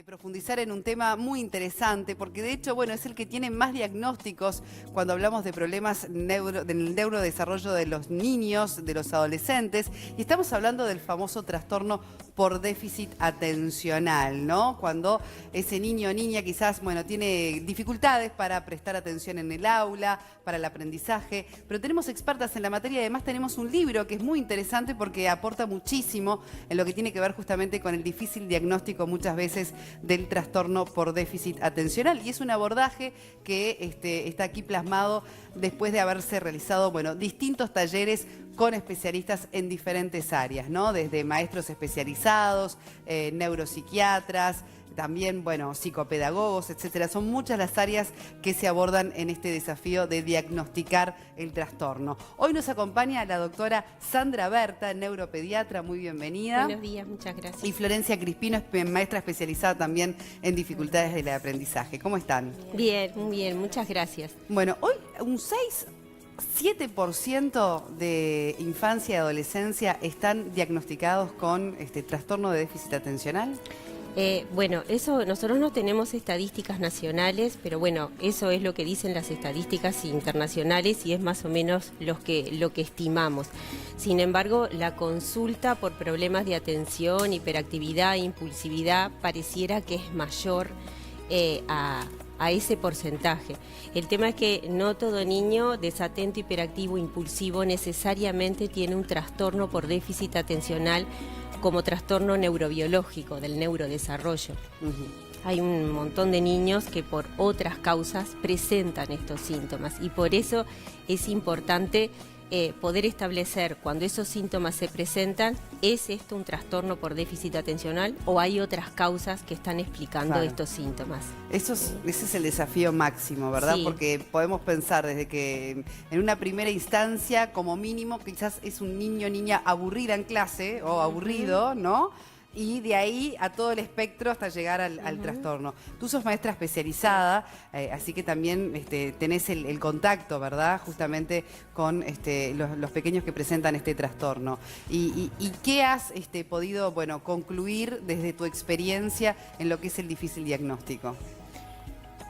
profundizar en un tema muy interesante, porque de hecho, bueno, es el que tiene más diagnósticos cuando hablamos de problemas del neurodesarrollo de los niños, de los adolescentes, y estamos hablando del famoso trastorno por déficit atencional, ¿no? Cuando ese niño o niña quizás, bueno, tiene dificultades para prestar atención en el aula, para el aprendizaje, pero tenemos expertas en la materia y además tenemos un libro que es muy interesante porque aporta muchísimo en lo que tiene que ver justamente con el difícil diagnóstico muchas veces del trastorno por déficit atencional, y es un abordaje que está aquí plasmado después de haberse realizado, bueno, distintos talleres con especialistas en diferentes áreas, ¿no? Desde maestros especializados, neuropsiquiatras, también, bueno, psicopedagogos, etcétera. Son muchas las áreas que se abordan en este desafío de diagnosticar el trastorno. Hoy nos acompaña la doctora Sandra Berta, neuropediatra, muy bienvenida. Buenos días, muchas gracias. Y Florencia Crispino, maestra especializada también en dificultades del aprendizaje. ¿Cómo están? Bien, muy bien, muchas gracias. Bueno, hoy un 7% de infancia y adolescencia están diagnosticados con trastorno de déficit atencional. Bueno, eso nosotros no tenemos estadísticas nacionales, pero bueno, eso es lo que dicen las estadísticas internacionales y es más o menos lo que estimamos. Sin embargo, la consulta por problemas de atención, hiperactividad, impulsividad, pareciera que es mayor a ese porcentaje. El tema es que no todo niño desatento, hiperactivo, impulsivo necesariamente tiene un trastorno por déficit atencional como trastorno neurobiológico del neurodesarrollo. Hay un montón de niños que por otras causas presentan estos síntomas y por eso es importante poder establecer cuando esos síntomas se presentan, ¿es esto un trastorno por déficit atencional o hay otras causas que están explicando estos síntomas? Ese es el desafío máximo, ¿verdad? Sí. Porque podemos pensar desde que en una primera instancia, como mínimo, quizás es un niño o niña aburrida en clase o aburrido, ¿no? Y de ahí a todo el espectro hasta llegar al trastorno. Tú sos maestra especializada, así que también tenés el contacto, ¿verdad? Justamente con los pequeños que presentan este trastorno. ¿Y qué has podido, bueno, concluir desde tu experiencia en lo que es el difícil diagnóstico?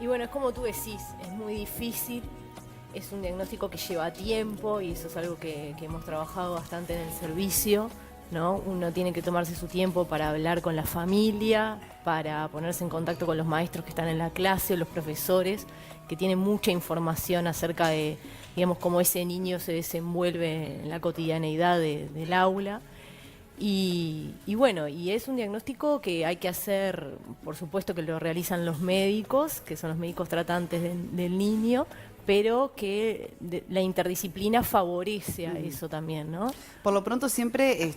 Y bueno, es como tú decís, es muy difícil, es un diagnóstico que lleva tiempo y eso es algo que hemos trabajado bastante en el servicio, ¿no? Uno tiene que tomarse su tiempo para hablar con la familia, para ponerse en contacto con los maestros que están en la clase o los profesores, que tienen mucha información acerca de, digamos, cómo ese niño se desenvuelve en la cotidianeidad del aula. Y bueno, y es un diagnóstico que hay que hacer, por supuesto que lo realizan los médicos, que son los médicos tratantes del niño, pero que la interdisciplina favorece a eso también, ¿no? Por lo pronto siempre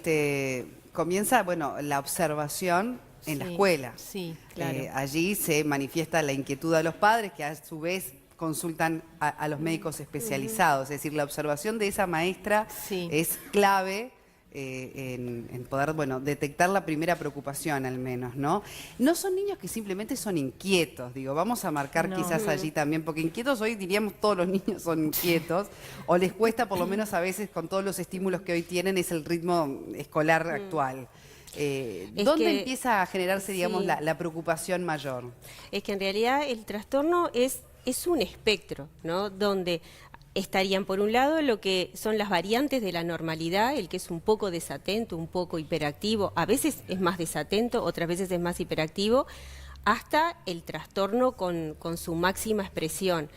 comienza, bueno, la observación en la escuela. Sí, claro. Allí se manifiesta la inquietud de los padres, que a su vez consultan a los médicos especializados. Es decir, la observación de esa maestra es clave en poder, bueno, detectar la primera preocupación al menos, ¿no? No son niños que simplemente son inquietos, digo, vamos a marcar quizás allí también, porque inquietos hoy diríamos todos los niños son inquietos, o les cuesta por lo menos a veces con todos los estímulos que hoy tienen, es el ritmo escolar actual. ¿Dónde empieza a generarse, digamos, la preocupación mayor? Es que en realidad el trastorno es un espectro, ¿no? Donde estarían por un lado lo que son las variantes de la normalidad, el que es un poco desatento, un poco hiperactivo, a veces es más desatento, otras veces es más hiperactivo, hasta el trastorno con su máxima expresión.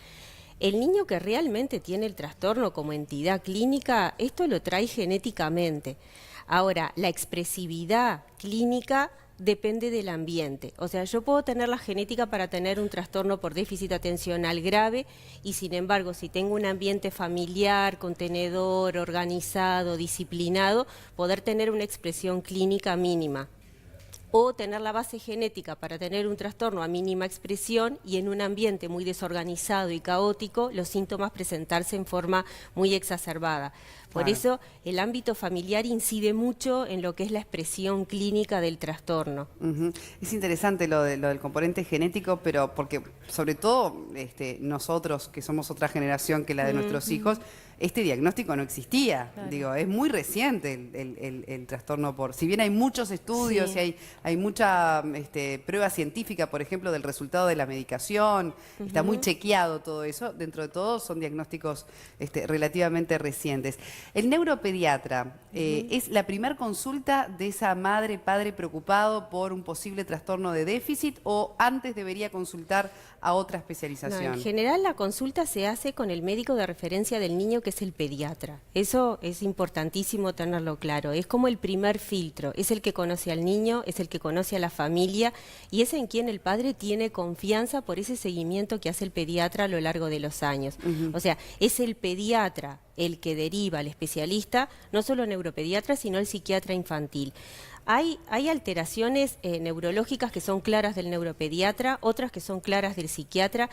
El niño que realmente tiene el trastorno como entidad clínica, esto lo trae genéticamente. Ahora, la expresividad clínica depende del ambiente. O sea, yo puedo tener la genética para tener un trastorno por déficit atencional grave y sin embargo, si tengo un ambiente familiar, contenedor, organizado, disciplinado, poder tener una expresión clínica mínima. O tener la base genética para tener un trastorno a mínima expresión y en un ambiente muy desorganizado y caótico, los síntomas presentarse en forma muy exacerbada. Por eso el ámbito familiar incide mucho en lo que es la expresión clínica del trastorno. Es interesante lo del componente genético, pero porque sobre todo nosotros, que somos otra generación que la de nuestros hijos, este diagnóstico no existía. Claro. Digo, es muy reciente el trastorno por... Si bien hay muchos estudios Sí. y hay mucha prueba científica, por ejemplo, del resultado de la medicación, está muy chequeado todo eso, dentro de todo son diagnósticos relativamente recientes. El neuropediatra es la primera consulta de esa madre, padre preocupado por un posible trastorno de déficit, o antes debería consultar a otra No, especialización. en general la consulta se hace con el médico de referencia del niño, que es el pediatra. Eso es importantísimo tenerlo claro. Es como el primer filtro. Es el que conoce al niño, es el que conoce a la familia y es en quien el padre tiene confianza por ese seguimiento que hace el pediatra a lo largo de los años. O sea, es el pediatra el que deriva al especialista, no solo neuropediatra, sino el psiquiatra infantil. Hay alteraciones neurológicas que son claras del neuropediatra, otras que son claras del psiquiatra,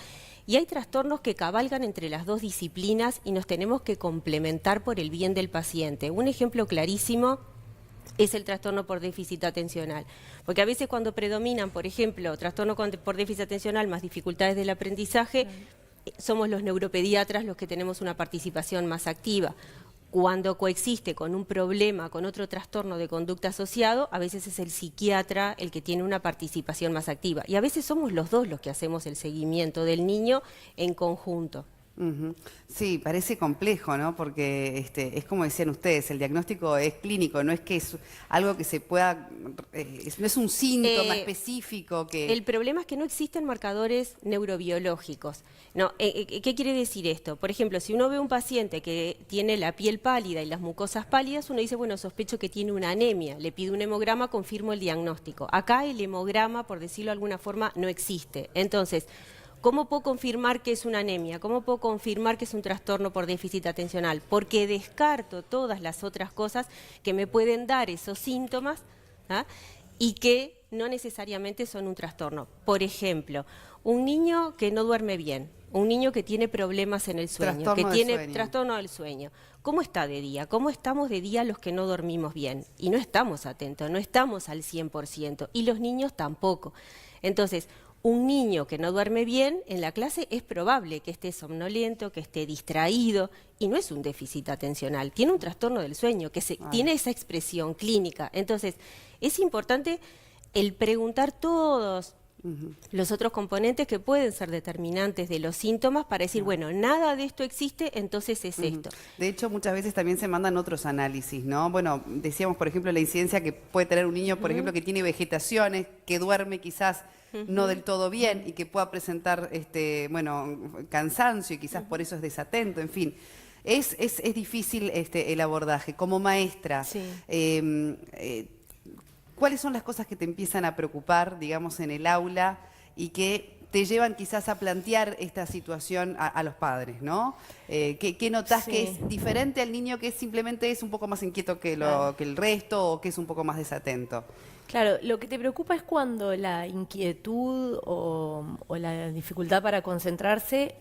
y hay trastornos que cabalgan entre las dos disciplinas y nos tenemos que complementar por el bien del paciente. Un ejemplo clarísimo es el trastorno por déficit atencional, porque a veces cuando predominan, por ejemplo, trastorno por déficit atencional más dificultades del aprendizaje, somos los neuropediatras los que tenemos una participación más activa. Cuando coexiste con un problema, con otro trastorno de conducta asociado, a veces es el psiquiatra el que tiene una participación más activa. Y a veces somos los dos los que hacemos el seguimiento del niño en conjunto. Ujú. Sí, parece complejo, ¿no? Porque es como decían ustedes, el diagnóstico es clínico, no es que es algo que se pueda, no es un síntoma específico que... El problema es que no existen marcadores neurobiológicos. No, ¿qué quiere decir esto? Por ejemplo, si uno ve un paciente que tiene la piel pálida y las mucosas pálidas, uno dice, bueno, sospecho que tiene una anemia, le pido un hemograma, confirmo el diagnóstico. Acá el hemograma, por decirlo de alguna forma, no existe. Entonces, ¿cómo puedo confirmar que es una anemia? ¿Cómo puedo confirmar que es un trastorno por déficit atencional? Porque descarto todas las otras cosas que me pueden dar esos síntomas, ¿ah? Y que no necesariamente son un trastorno. Por ejemplo, un niño que no duerme bien, un niño que tiene problemas en el sueño, Trastorno que del tiene sueño. trastorno del sueño. ¿Cómo está de día? ¿Cómo estamos de día los que no dormimos bien? Y no estamos atentos, no estamos al 100%, y los niños tampoco. Entonces, un niño que no duerme bien en la clase es probable que esté somnoliento, que esté distraído, y no es un déficit atencional, tiene un trastorno del sueño, que tiene esa expresión clínica. Entonces, es importante el preguntar todos los otros componentes que pueden ser determinantes de los síntomas para decir, bueno, nada de esto existe, entonces es esto. De hecho, muchas veces también se mandan otros análisis, ¿no? Bueno, decíamos, por ejemplo, la incidencia que puede tener un niño, por ejemplo, que tiene vegetaciones, que duerme quizás no del todo bien y que pueda presentar, cansancio y quizás por eso es desatento, en fin. Es difícil el abordaje. Como maestra, Sí. ¿cuáles son las cosas que te empiezan a preocupar, digamos, en el aula y que te llevan quizás a plantear esta situación a los padres, ¿no? ¿Qué notás que Sí. es diferente al niño que simplemente es un poco más inquieto que el resto o que es un poco más desatento? Claro, lo que te preocupa es cuando la inquietud o la dificultad para concentrarse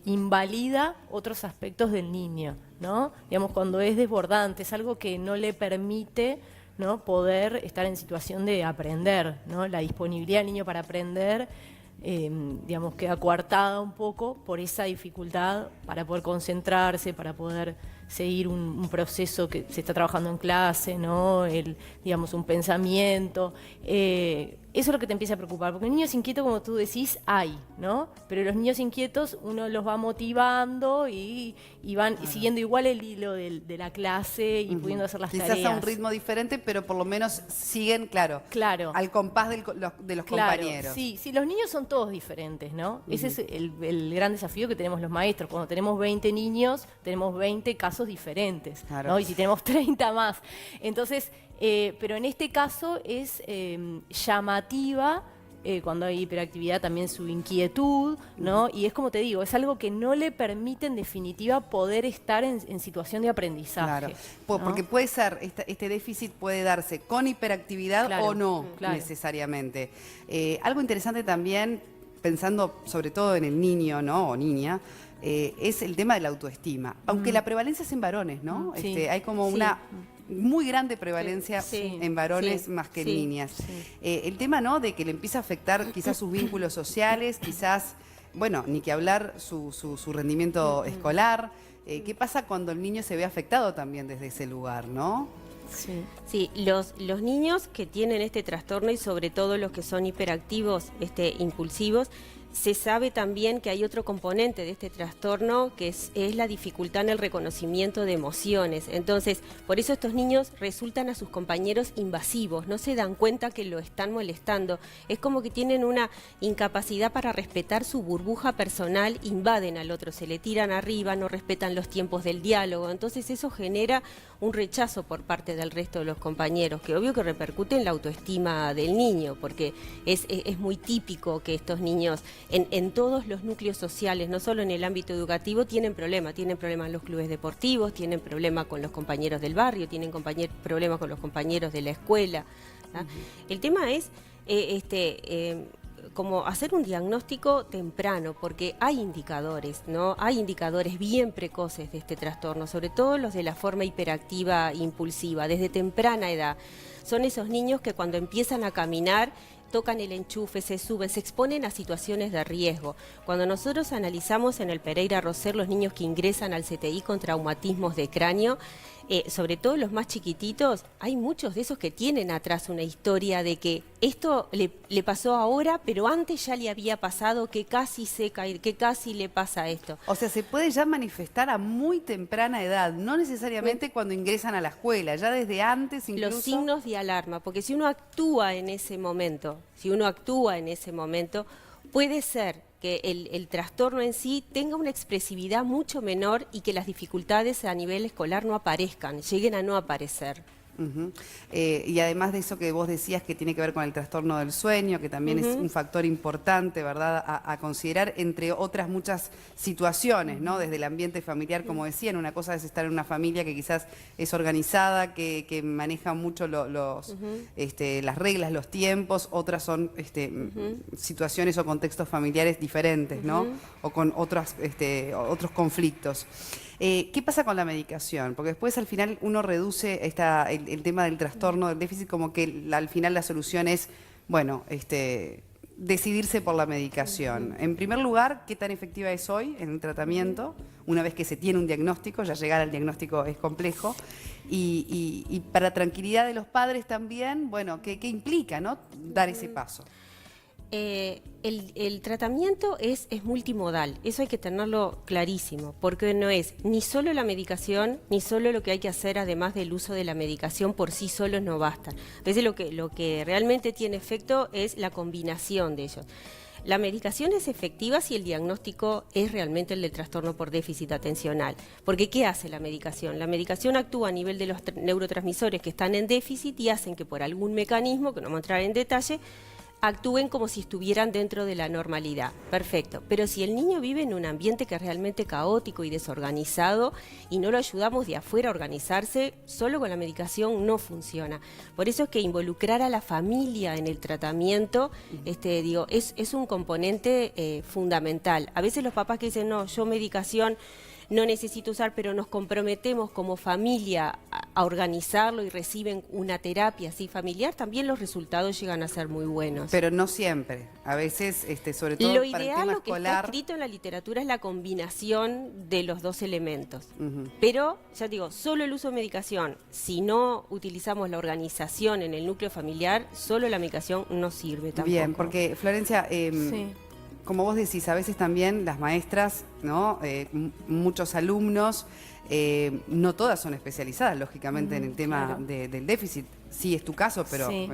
invalida otros aspectos del niño, ¿no? Digamos, cuando es desbordante, es algo que no le permite, ¿no?, poder estar en situación de aprender, ¿no? La disponibilidad del niño para aprender, digamos, queda coartada un poco por esa dificultad para poder concentrarse, para poder seguir un proceso que se está trabajando en clase, ¿no? Digamos, un pensamiento. Eso es lo que te empieza a preocupar, porque niños inquietos, como tú decís, hay, ¿no? Pero los niños inquietos uno los va motivando y van siguiendo igual el hilo de la clase y pudiendo hacer las Quizás tareas. a un ritmo diferente, pero por lo menos siguen, claro, Claro. al compás de los compañeros. Sí, los niños son todos diferentes, ¿no? Ese es el gran desafío que tenemos los maestros. Cuando tenemos 20 niños, tenemos 20 casos diferentes, Claro. ¿no? Y si tenemos 30 más. Entonces, pero en este caso es llamativa, cuando hay hiperactividad también su inquietud, ¿no? Y es como te digo, es algo que no le permite en definitiva poder estar en situación de aprendizaje. Claro, ¿no? porque puede ser, este déficit puede darse con hiperactividad Claro, o no claro. necesariamente. Algo interesante también, pensando sobre todo en el niño, ¿no? O niña, es el tema de la autoestima. Aunque la prevalencia es en varones, ¿no? Sí. Hay como Sí. una muy grande prevalencia Sí. en varones Sí. más que en Sí. niñas. Sí. El tema, ¿no?, de que le empieza a afectar quizás sus vínculos sociales, quizás, bueno, ni que hablar su rendimiento escolar. ¿Qué pasa cuando el niño se ve afectado también desde ese lugar, no? Sí. Sí, los niños que tienen este trastorno y sobre todo los que son hiperactivos, impulsivos, se sabe también que hay otro componente de este trastorno que es la dificultad en el reconocimiento de emociones. Entonces, por eso estos niños resultan a sus compañeros invasivos, no se dan cuenta que lo están molestando. Es como que tienen una incapacidad para respetar su burbuja personal, invaden al otro, se le tiran arriba, no respetan los tiempos del diálogo. Entonces eso genera un rechazo por parte del resto de los compañeros, que obvio que repercute en la autoestima del niño, porque es muy típico que estos niños en todos los núcleos sociales, no solo en el ámbito educativo, tienen problemas en los clubes deportivos, tienen problemas con los compañeros del barrio, tienen problemas con los compañeros de la escuela. ¿Ah? El tema es como hacer un diagnóstico temprano, porque hay indicadores, ¿no? Hay indicadores bien precoces de este trastorno, sobre todo los de la forma hiperactiva impulsiva, desde temprana edad. Son esos niños que cuando empiezan a caminar tocan el enchufe, se suben, se exponen a situaciones de riesgo. Cuando nosotros analizamos en el Pereira Roser los niños que ingresan al CTI con traumatismos de cráneo, sobre todo los más chiquititos, hay muchos de esos que tienen atrás una historia de que esto le pasó ahora, pero antes ya le había pasado, que casi se cae, que casi le pasa esto. O sea, se puede ya manifestar a muy temprana edad, no necesariamente cuando ingresan a la escuela, ya desde antes incluso. Los signos de alarma, porque si uno actúa en ese momento, puede ser que el trastorno en sí tenga una expresividad mucho menor y que las dificultades a nivel escolar no aparezcan, lleguen a no aparecer. Y además de eso que vos decías que tiene que ver con el trastorno del sueño, que también es un factor importante, ¿verdad?, a considerar, entre otras muchas situaciones, ¿no? Desde el ambiente familiar, como decían, una cosa es estar en una familia que quizás es organizada, que maneja mucho las reglas, los tiempos, otras son situaciones o contextos familiares diferentes, ¿no? O con otros conflictos. ¿Qué pasa con la medicación? Porque después al final uno reduce el tema del trastorno, del déficit, como que al final la solución es, bueno, decidirse por la medicación. En primer lugar, ¿qué tan efectiva es hoy en el tratamiento? Una vez que se tiene un diagnóstico, ya llegar al diagnóstico es complejo. Y para tranquilidad de los padres también, bueno, ¿qué implica, no? Dar ese paso. El tratamiento es multimodal, eso hay que tenerlo clarísimo, porque no es ni solo la medicación, ni solo lo que hay que hacer además del uso de la medicación por sí solos no basta. A veces lo que realmente tiene efecto es la combinación de ellos. La medicación es efectiva si el diagnóstico es realmente el del trastorno por déficit atencional. Porque ¿qué hace la medicación? La medicación actúa a nivel de los neurotransmisores que están en déficit y hacen que por algún mecanismo, que no vamos a entrar en detalle, actúen como si estuvieran dentro de la normalidad. Perfecto. Pero si el niño vive en un ambiente que es realmente caótico y desorganizado y no lo ayudamos de afuera a organizarse, solo con la medicación no funciona. Por eso es que involucrar a la familia en el tratamiento es un componente fundamental. A veces los papás que dicen, no, yo medicación no necesito usar, pero nos comprometemos como familia a organizarlo y reciben una terapia así familiar, también los resultados llegan a ser muy buenos. Pero no siempre. A veces, sobre todo lo para el ideal, tema lo que escolar, está escrito en la literatura es la combinación de los dos elementos. Pero, ya digo, solo el uso de medicación, si no utilizamos la organización en el núcleo familiar, solo la medicación no sirve tampoco. Bien, porque Florencia, Sí. como vos decís, a veces también las maestras, ¿no? Muchos alumnos, no todas son especializadas, lógicamente, en el tema claro. del déficit. Sí es tu caso, pero Sí.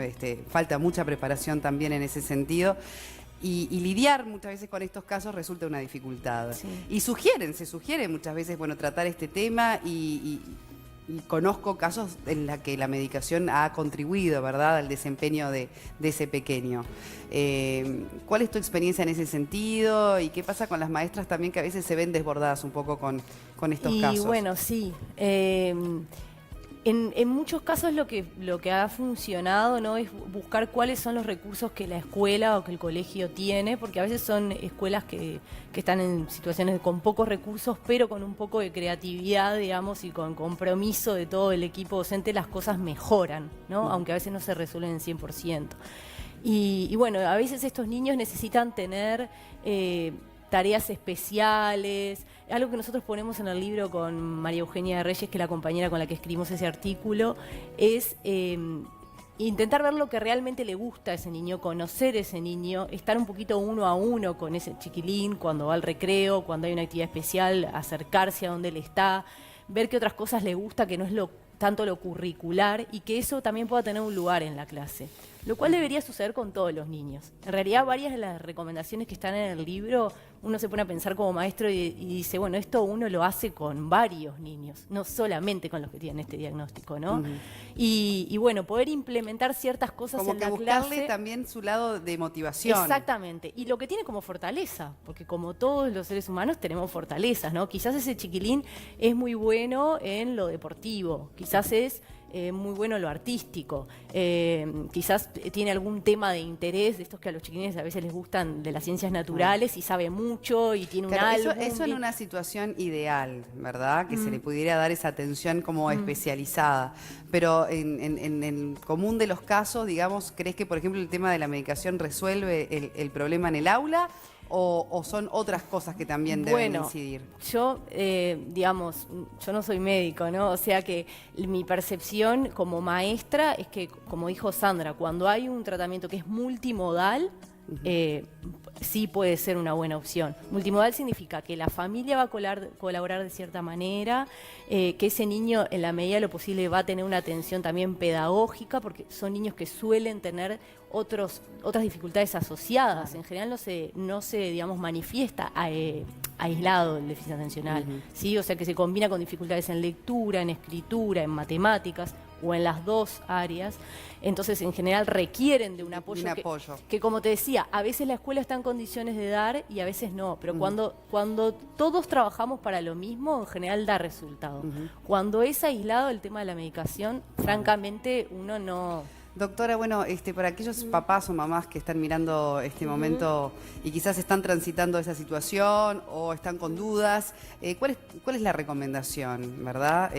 falta mucha preparación también en ese sentido. Y lidiar muchas veces con estos casos resulta una dificultad. Sí. Y se sugiere muchas veces, bueno, tratar este tema y conozco casos en los que la medicación ha contribuido, ¿verdad?, al desempeño de ese pequeño. ¿Cuál es tu experiencia en ese sentido? ¿Y qué pasa con las maestras también que a veces se ven desbordadas un poco con estos casos? Y bueno, sí. En muchos casos lo que ha funcionado, ¿no?, es buscar cuáles son los recursos que la escuela o que el colegio tiene, porque a veces son escuelas que están en situaciones con pocos recursos, pero con un poco de creatividad, digamos, y con compromiso de todo el equipo docente, las cosas mejoran, ¿no? Aunque a veces no se resuelven 100%. Y bueno, a veces estos niños necesitan tener tareas especiales, algo que nosotros ponemos en el libro con María Eugenia de Reyes, que es la compañera con la que escribimos ese artículo, es intentar ver lo que realmente le gusta a ese niño, conocer a ese niño, estar un poquito uno a uno con ese chiquilín cuando va al recreo, cuando hay una actividad especial, acercarse a donde él está, ver qué otras cosas le gusta, que no es tanto lo curricular, y que eso también pueda tener un lugar en la clase. Lo cual debería suceder con todos los niños. En realidad, varias de las recomendaciones que están en el libro, uno se pone a pensar como maestro y dice, bueno, esto uno lo hace con varios niños, no solamente con los que tienen este diagnóstico, ¿no? Y bueno, poder implementar ciertas cosas Como en que la buscarle clase. también su lado de motivación. Exactamente. Y lo que tiene como fortaleza, porque como todos los seres humanos tenemos fortalezas, ¿no? Quizás ese chiquilín es muy bueno en lo deportivo, quizás es muy bueno en lo artístico, quizás tiene algún tema de interés, de estos que a los chiquilines a veces les gustan de las ciencias naturales y sabe mucho y tiene Claro, un álbum. eso en una situación ideal, ¿verdad? Que se le pudiera dar esa atención como especializada. Pero en el común de los casos, digamos, ¿crees que, por ejemplo, el tema de la medicación resuelve el problema en el aula? ¿O son otras cosas que también deben incidir? Yo, digamos, yo no soy médico, ¿no? O sea que mi percepción como maestra es que, como dijo Sandra, cuando hay un tratamiento que es multimodal, sí puede ser una buena opción. Multimodal significa que la familia va a colaborar de cierta manera, que ese niño en la medida de lo posible va a tener una atención también pedagógica, porque son niños que suelen tener otras dificultades asociadas. En general no se digamos, manifiesta aislado el déficit atencional, ¿sí? O sea que se combina con dificultades en lectura, en escritura, en matemáticas, o en las dos áreas. Entonces, en general, requieren de un apoyo, que, como te decía, a veces la escuela está en condiciones de dar y a veces no. Pero cuando todos trabajamos para lo mismo, en general da resultado. Cuando es aislado el tema de la medicación, francamente, uno no... Doctora, bueno, para aquellos papás o mamás que están mirando este momento y quizás están transitando esa situación o están con dudas, ¿cuál es la recomendación, verdad?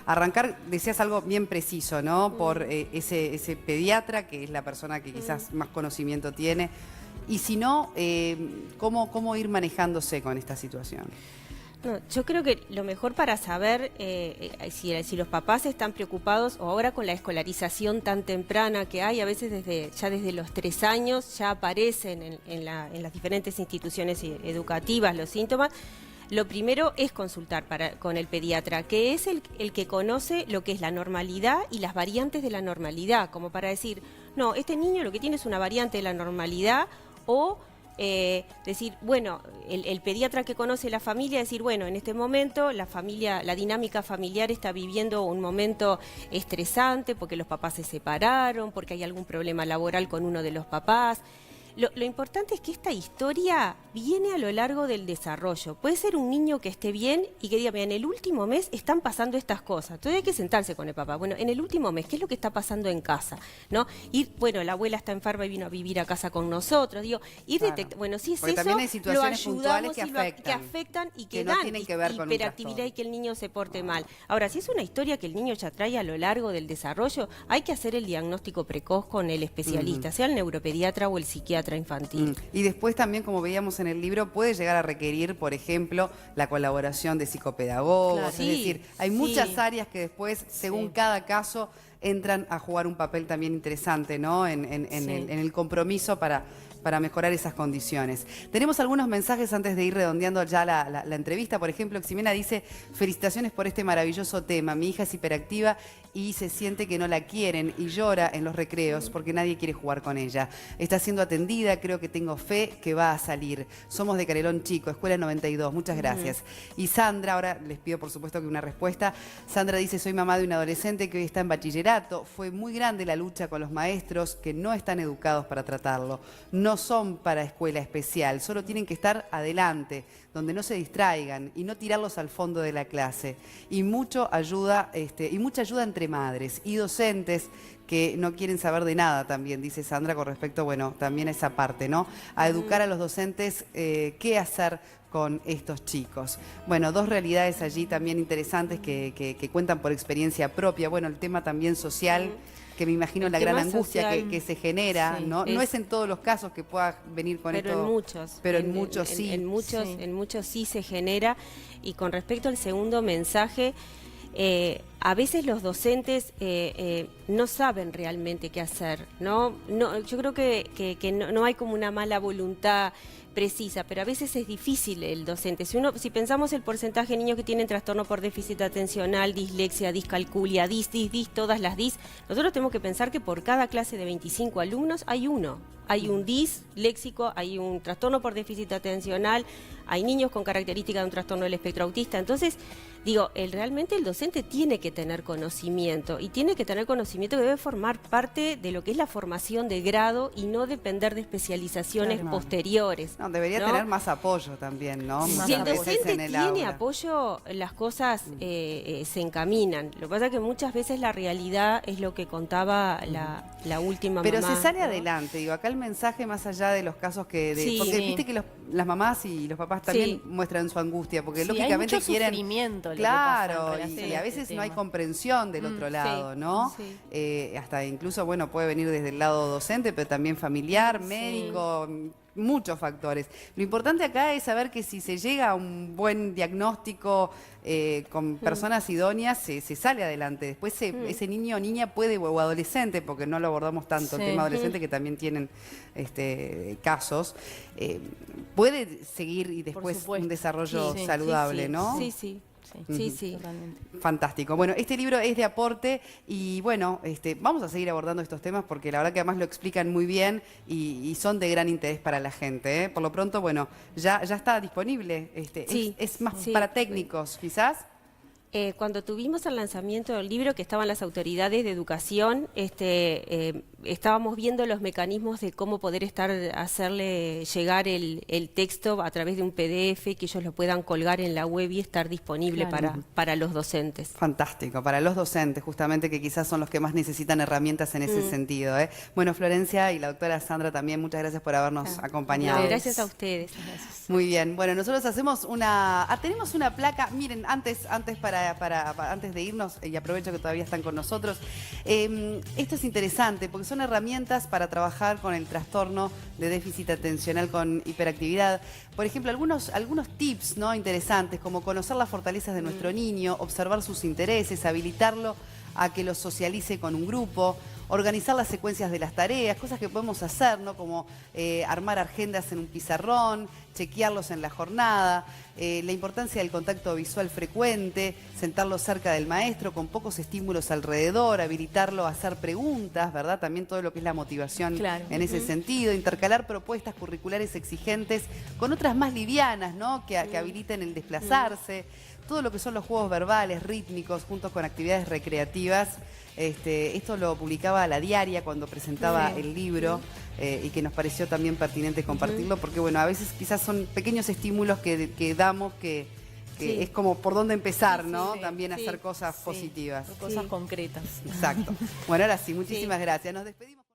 Arrancar, decías algo bien preciso, ¿no? Por ese pediatra, que es la persona que quizás más conocimiento tiene. Y si no, ¿cómo ir manejándose con esta situación? No, yo creo que lo mejor para saber si los papás están preocupados o ahora con la escolarización tan temprana que hay, a veces ya desde los 3 años ya aparecen en las diferentes instituciones educativas los síntomas. Lo primero es consultar con el pediatra, que es el que conoce lo que es la normalidad y las variantes de la normalidad, como para decir, no, este niño lo que tiene es una variante de la normalidad, o decir, bueno, el pediatra que conoce la familia, decir, bueno, en este momento la dinámica familiar está viviendo un momento estresante porque los papás se separaron, porque hay algún problema laboral con uno de los papás. Lo importante es que esta historia viene a lo largo del desarrollo. Puede ser un niño que esté bien y que diga, mira, en el último mes están pasando estas cosas. Entonces hay que sentarse con el papá. Bueno, en el último mes, ¿qué es lo que está pasando en casa? ¿No? Bueno, la abuela está enferma y vino a vivir a casa con nosotros. Digo, bueno, si es porque eso, también hay situaciones lo puntuales ayudamos que que afectan y que no dan tienen que ver con un hiperactividad trastorno. y que el niño se porte mal. Ahora, si es una historia que el niño ya trae a lo largo del desarrollo, hay que hacer el diagnóstico precoz con el especialista, sea el neuropediatra o el psiquiatra infantil. Y después también, como veíamos en el libro, puede llegar a requerir, por ejemplo, la colaboración de psicopedagogos. Claro. Es decir, hay muchas áreas que después, según cada caso, entran a jugar un papel también interesante, ¿no? En el compromiso para mejorar esas condiciones. Tenemos algunos mensajes antes de ir redondeando ya la entrevista. Por ejemplo, Ximena dice, felicitaciones por este maravilloso tema. Mi hija es hiperactiva y se siente que no la quieren y llora en los recreos porque nadie quiere jugar con ella. Está siendo atendida, creo que tengo fe que va a salir. Somos de Carelón Chico, Escuela 92. Muchas gracias. Y Sandra, ahora les pido por supuesto que una respuesta. Sandra dice, soy mamá de un adolescente que hoy está en bachillerato. Fue muy grande la lucha con los maestros que no están educados para tratarlo. No son para escuela especial, solo tienen que estar adelante, donde no se distraigan y no tirarlos al fondo de la clase. Y mucha ayuda entre madres y docentes que no quieren saber de nada también, dice Sandra, con respecto, bueno, también a esa parte, ¿no? A educar a los docentes qué hacer con estos chicos. Bueno, dos realidades allí también interesantes que cuentan por experiencia propia. Bueno, el tema también social. que me imagino El la gran tema angustia social, que se genera, sí, ¿no? No es en todos los casos que pueda venir con pero esto. en muchos. Pero en muchos sí. Sí. En muchos sí se genera. Y con respecto al segundo mensaje, a veces los docentes no saben realmente qué hacer, ¿no? Yo creo que no hay como una mala voluntad precisa, pero a veces es difícil el docente. Si pensamos el porcentaje de niños que tienen trastorno por déficit atencional, dislexia, discalculia, dis, todas las dis, nosotros tenemos que pensar que por cada clase de 25 alumnos hay uno. Hay un disléxico, hay un trastorno por déficit atencional, hay niños con características de un trastorno del espectro autista. Entonces, digo, realmente el docente tiene que tener conocimiento, y tiene que tener conocimiento que debe formar parte de lo que es la formación de grado y no depender de especializaciones Claro. posteriores. No, debería tener más apoyo también, ¿no? Sí, Si el Muchas veces docente en el tiene aula. apoyo, las cosas se encaminan. Lo que pasa es que muchas veces la realidad es lo que contaba la última Pero mamá, se sale ¿no? adelante, digo, acá el mensaje más allá de los casos que... Sí. porque Sí. viste que las mamás y los papás también Sí. muestran su angustia, porque Sí, hay lógicamente mucho quieren... sufrimiento lo que pasa en Claro, relación y a a este veces no hay tema. comprensión del otro lado, sí, ¿no? sí. Hasta incluso, bueno, puede venir desde el lado docente, pero también familiar, Sí. médico, muchos factores. Lo importante acá es saber que si se llega a un buen diagnóstico con personas idóneas, se sale adelante. Después ese niño o niña puede, o adolescente, porque no lo abordamos tanto, el Sí. tema adolescente, que también tienen casos, puede seguir y después supuesto. un desarrollo Sí, sí, saludable, sí, ¿no? Sí, sí. Sí. Sí, sí. Totalmente. Fantástico. Bueno, este libro es de aporte y bueno, vamos a seguir abordando estos temas porque la verdad que además lo explican muy bien y son de gran interés para la gente, ¿eh? Por lo pronto, bueno, ya está disponible. Sí, es más sí. para técnicos, quizás. Cuando tuvimos el lanzamiento del libro, que estaban las autoridades de educación, estábamos viendo los mecanismos de cómo poder hacerle llegar el texto a través de un PDF, que ellos lo puedan colgar en la web y estar disponible Claro. para los docentes. Fantástico, para los docentes justamente, que quizás son los que más necesitan herramientas en ese sentido, ¿eh? Bueno, Florencia y la doctora Sandra también, muchas gracias por habernos acompañado. No, gracias a ustedes. Muy bien, bueno, nosotros hacemos tenemos una placa, miren, antes de irnos, y aprovecho que todavía están con nosotros, esto es interesante porque son herramientas para trabajar con el trastorno de déficit atencional con hiperactividad. Por ejemplo, algunos tips, ¿no?, interesantes, como conocer las fortalezas de nuestro niño, observar sus intereses, habilitarlo a que los socialice con un grupo, organizar las secuencias de las tareas, cosas que podemos hacer, ¿no?, como armar agendas en un pizarrón, chequearlos en la jornada, la importancia del contacto visual frecuente, sentarlo cerca del maestro con pocos estímulos alrededor, habilitarlo a hacer preguntas, ¿verdad? También todo lo que es la motivación Claro. en ese sentido, intercalar propuestas curriculares exigentes con otras más livianas, ¿no?, que habiliten el desplazarse, todo lo que son los juegos verbales, rítmicos, juntos con actividades recreativas. Esto lo publicaba La Diaria cuando presentaba el libro y que nos pareció también pertinente compartirlo porque, bueno, a veces quizás son pequeños estímulos que damos que Sí. es como por dónde empezar, Sí, ¿no? sí, También sí, hacer cosas Sí, positivas. cosas Sí. concretas. Exacto. Bueno, ahora sí, muchísimas gracias. Nos despedimos.